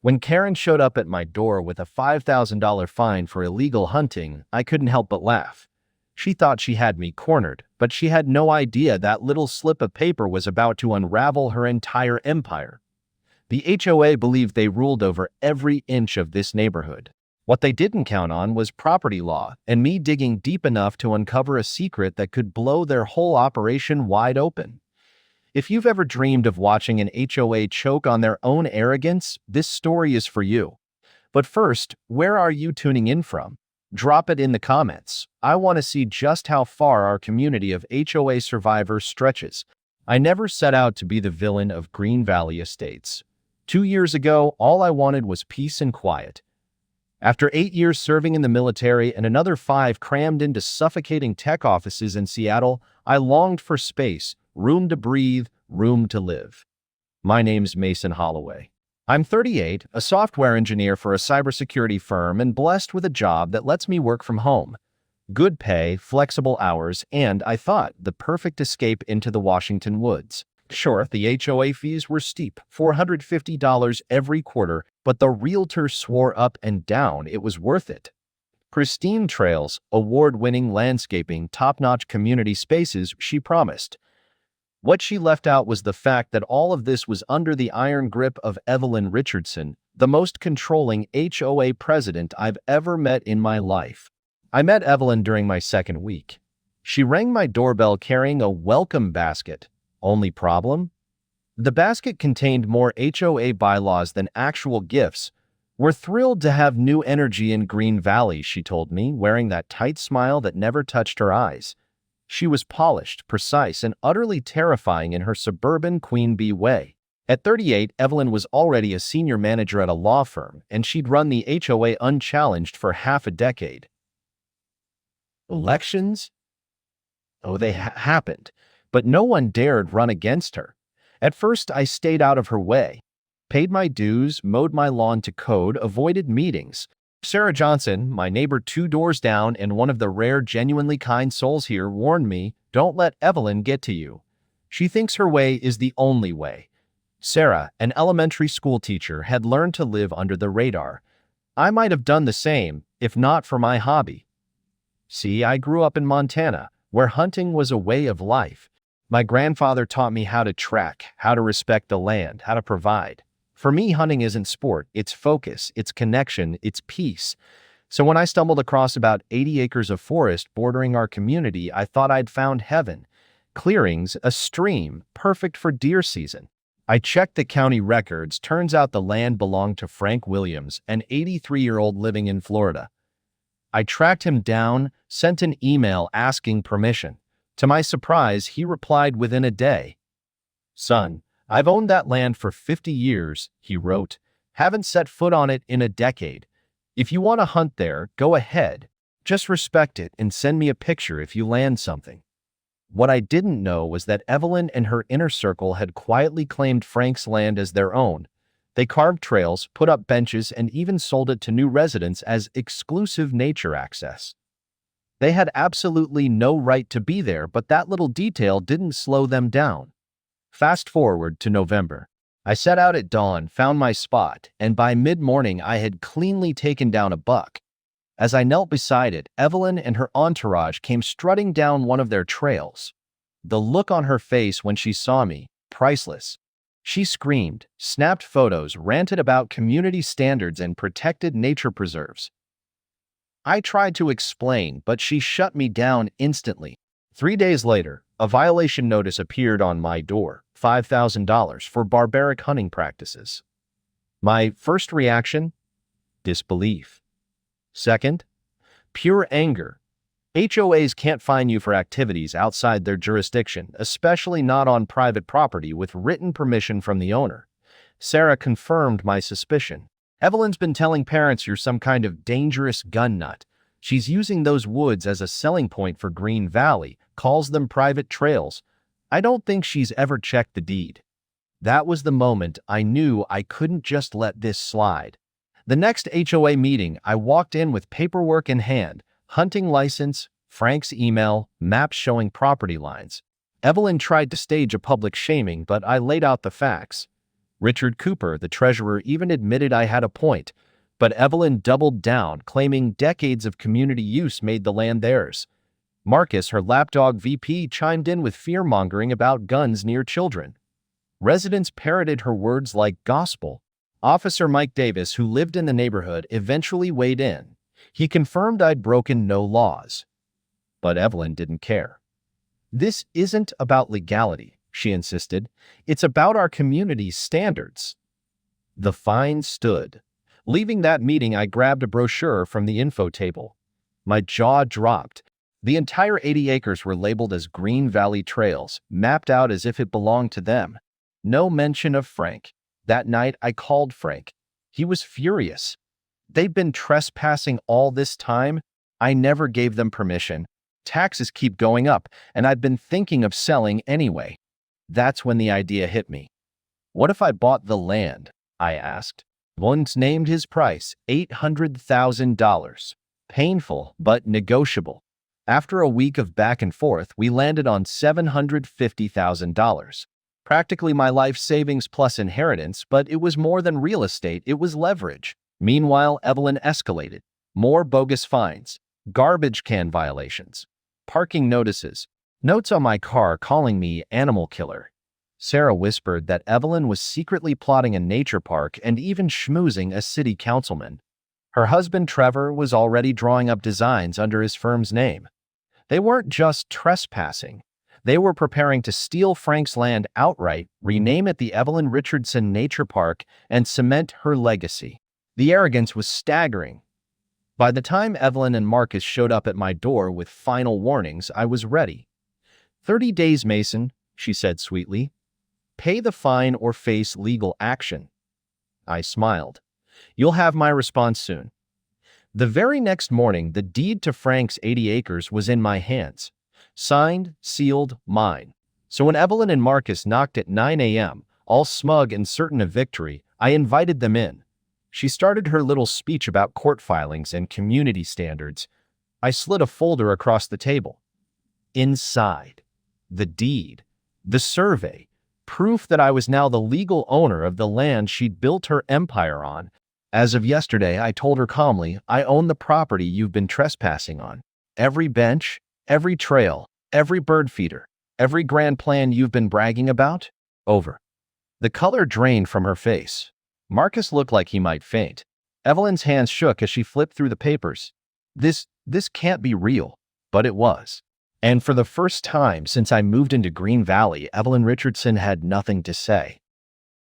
When Karen showed up at my door with a $5,000 fine for illegal hunting, I couldn't help but laugh. She thought she had me cornered, but she had no idea that little slip of paper was about to unravel her entire empire. The HOA believed they ruled over every inch of this neighborhood. What they didn't count on was property law and me digging deep enough to uncover a secret that could blow their whole operation wide open. If you've ever dreamed of watching an HOA choke on their own arrogance, this story is for you. But first, where are you tuning in from? Drop it in the comments. I want to see just how far our community of HOA survivors stretches. I never set out to be the villain of Green Valley Estates. 2 years ago, all I wanted was peace and quiet. After 8 years serving in the military and another 5 crammed into suffocating tech offices in Seattle, I longed for space, room to breathe, room to live. My name's Mason Holloway. I'm 38, a software engineer for a cybersecurity firm and blessed with a job that lets me work from home. Good pay, flexible hours, and, I thought, the perfect escape into the Washington woods. Sure, the HOA fees were steep, $450 every quarter, but the realtor swore up and down it was worth it. Pristine trails, award-winning landscaping, top-notch community spaces, she promised. What she left out was the fact that all of this was under the iron grip of Evelyn Richardson, the most controlling HOA president I've ever met in my life. I met Evelyn during my second week. She rang my doorbell carrying a welcome basket. Only problem? The basket contained more HOA bylaws than actual gifts. We're thrilled to have new energy in Green Valley, she told me, wearing that tight smile that never touched her eyes. She was polished, precise, and utterly terrifying in her suburban queen bee way. At 38, Evelyn was already a senior manager at a law firm, and she'd run the HOA unchallenged for half a decade. Elections? Oh, they happened, but no one dared run against her. At first, I stayed out of her way, paid my dues, mowed my lawn to code, avoided meetings. Sarah Johnson, my neighbor 2 doors down and one of the rare genuinely kind souls here, warned me, don't let Evelyn get to you. She thinks her way is the only way. Sarah, an elementary school teacher, had learned to live under the radar. I might have done the same, if not for my hobby. See, I grew up in Montana, where hunting was a way of life. My grandfather taught me how to track, how to respect the land, how to provide. For me, hunting isn't sport, it's focus, it's connection, it's peace. So when I stumbled across about 80 acres of forest bordering our community, I thought I'd found heaven. Clearings, a stream, perfect for deer season. I checked the county records. Turns out the land belonged to Frank Williams, an 83-year-old living in Florida. I tracked him down, sent an email asking permission. To my surprise, he replied within a day. Son, I've owned that land for 50 years, he wrote. Haven't set foot on it in a decade. If you want to hunt there, go ahead. Just respect it and send me a picture if you land something. What I didn't know was that Evelyn and her inner circle had quietly claimed Frank's land as their own. They carved trails, put up benches, and even sold it to new residents as exclusive nature access. They had absolutely no right to be there, but that little detail didn't slow them down. Fast forward to November. I set out at dawn, found my spot, and by mid-morning I had cleanly taken down a buck. As I knelt beside it, Evelyn and her entourage came strutting down one of their trails. The look on her face when she saw me, priceless. She screamed, snapped photos, ranted about community standards and protected nature preserves. I tried to explain, but she shut me down instantly. 3 days later, a violation notice appeared on my door, $5,000 for barbaric hunting practices. My first reaction? Disbelief. Second? Pure anger. HOAs can't fine you for activities outside their jurisdiction, especially not on private property with written permission from the owner. Sarah confirmed my suspicion. Evelyn's been telling parents you're some kind of dangerous gun nut. She's using those woods as a selling point for Green Valley, calls them private trails. I don't think she's ever checked the deed. That was the moment I knew I couldn't just let this slide. The next HOA meeting, I walked in with paperwork in hand, hunting license, Frank's email, maps showing property lines. Evelyn tried to stage a public shaming, but I laid out the facts. Richard Cooper, the treasurer, even admitted I had a point, but Evelyn doubled down, claiming decades of community use made the land theirs. Marcus, her lapdog VP, chimed in with fear-mongering about guns near children. Residents parroted her words like gospel. Officer Mike Davis, who lived in the neighborhood, eventually weighed in. He confirmed I'd broken no laws. But Evelyn didn't care. "This isn't about legality," she insisted. "It's about our community's standards." The fine stood. Leaving that meeting, I grabbed a brochure from the info table. My jaw dropped. The entire 80 acres were labeled as Green Valley Trails, mapped out as if it belonged to them. No mention of Frank. That night, I called Frank. He was furious. "They've been trespassing all this time. I never gave them permission. Taxes keep going up, and I've been thinking of selling anyway." That's when the idea hit me. "What if I bought the land?" I asked. Once named his price, $800,000. Painful, but negotiable. After a week of back and forth, we landed on $750,000. Practically my life savings plus inheritance, but it was more than real estate, it was leverage. Meanwhile, Evelyn escalated. More bogus fines, garbage can violations, parking notices, notes on my car calling me animal killer. Sarah whispered that Evelyn was secretly plotting a nature park and even schmoozing a city councilman. Her husband Trevor was already drawing up designs under his firm's name. They weren't just trespassing. They were preparing to steal Frank's land outright, rename it the Evelyn Richardson Nature Park, and cement her legacy. The arrogance was staggering. By the time Evelyn and Marcus showed up at my door with final warnings, I was ready. 30 days, Mason," she said sweetly. "Pay the fine or face legal action." I smiled. "You'll have my response soon." The very next morning, the deed to Frank's 80 acres was in my hands. Signed, sealed, mine. So when Evelyn and Marcus knocked at 9 a.m., all smug and certain of victory, I invited them in. She started her little speech about court filings and community standards. I slid a folder across the table. Inside, the deed, the survey, proof that I was now the legal owner of the land she'd built her empire on. As of yesterday, I told her calmly, "I own the property you've been trespassing on. Every bench, every trail, every bird feeder, every grand plan you've been bragging about, over." The color drained from her face. Marcus looked like he might faint. Evelyn's hands shook as she flipped through the papers. This can't be real. But it was. And for the first time since I moved into Green Valley, Evelyn Richardson had nothing to say.